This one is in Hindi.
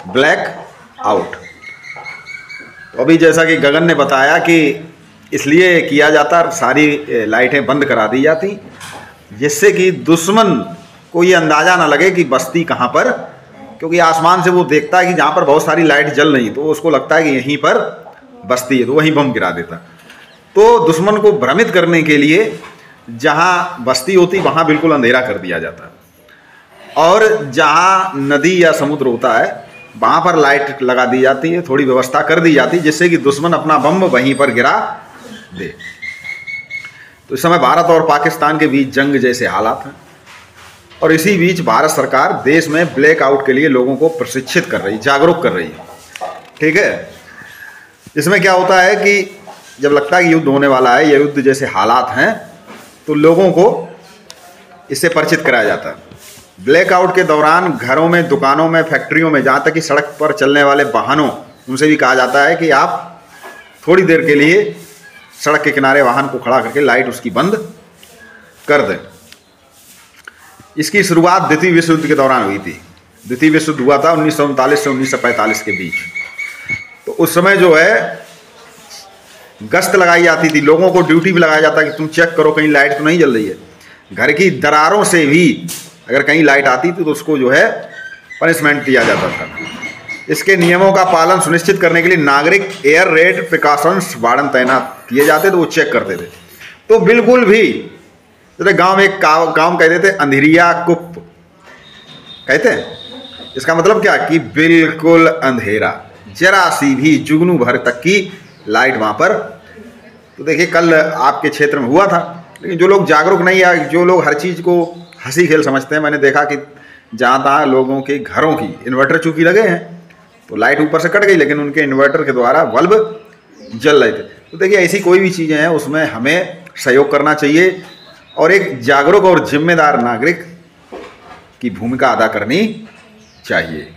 Black out. तो अभी जैसा कि गगन ने बताया कि इसलिए किया जाता, सारी लाइटें बंद करा दी जाती जिससे कि दुश्मन को ये अंदाज़ा ना लगे कि बस्ती कहाँ पर, क्योंकि आसमान से वो देखता है कि जहाँ पर बहुत सारी लाइट जल रही तो उसको लगता है कि यहीं पर बस्ती है, तो वहीं बम गिरा देता। तो दुश्मन को भ्रमित करने के लिए जहाँ बस्ती होती वहाँ बिल्कुल अंधेरा कर दिया जाता, और जहाँ नदी या समुद्र होता है वहाँ पर लाइट लगा दी जाती है, थोड़ी व्यवस्था कर दी जाती है जिससे कि दुश्मन अपना बम वहीं पर गिरा दे। तो इस समय भारत और पाकिस्तान के बीच जंग जैसे हालात हैं, और इसी बीच भारत सरकार देश में ब्लैकआउट के लिए लोगों को प्रशिक्षित कर रही, जागरूक कर रही है। ठीक है, इसमें क्या होता है कि जब लगता है कि युद्ध होने वाला है या युद्ध जैसे हालात हैं तो लोगों को इससे परिचित कराया जाता है। ब्लैकआउट के दौरान घरों में, दुकानों में, फैक्ट्रियों में, जहाँ तक कि सड़क पर चलने वाले वाहनों, उनसे भी कहा जाता है कि आप थोड़ी देर के लिए सड़क के किनारे वाहन को खड़ा करके लाइट उसकी बंद कर दें। इसकी शुरुआत द्वितीय विश्व युद्ध के दौरान हुई थी। द्वितीय विश्व युद्ध हुआ था 1939 से 1945 के बीच। तो उस समय जो है गश्त लगाई जाती थी, लोगों को ड्यूटी भी लगाया जाता कि तुम चेक करो कहीं लाइट तो नहीं जल रही है। घर की दरारों से भी अगर कहीं लाइट आती थी तो उसको जो है पनिशमेंट दिया जाता था। इसके नियमों का पालन सुनिश्चित करने के लिए नागरिक एयर रेड प्रिकॉशंस वार्डन तैनात किए जाते थे, वो चेक करते थे। तो बिल्कुल भी, जैसे गांव में एक गांव कहते थे अंधेरिया कुप कहते हैं, इसका मतलब क्या कि बिल्कुल अंधेरा, जरा सी भी जुगनू भर तक की लाइट वहाँ पर। तो देखिए कल आपके क्षेत्र में हुआ था, लेकिन जो लोग जागरूक नहीं है, जो लोग हर चीज़ को हंसी खेल समझते हैं, मैंने देखा कि जहाँ तहाँ लोगों के घरों की इन्वर्टर चूँकि लगे हैं तो लाइट ऊपर से कट गई, लेकिन उनके इन्वर्टर के द्वारा बल्ब जल रहे थे। तो देखिए ऐसी कोई भी चीज़ें हैं उसमें हमें सहयोग करना चाहिए, और एक जागरूक और जिम्मेदार नागरिक की भूमिका अदा करनी चाहिए।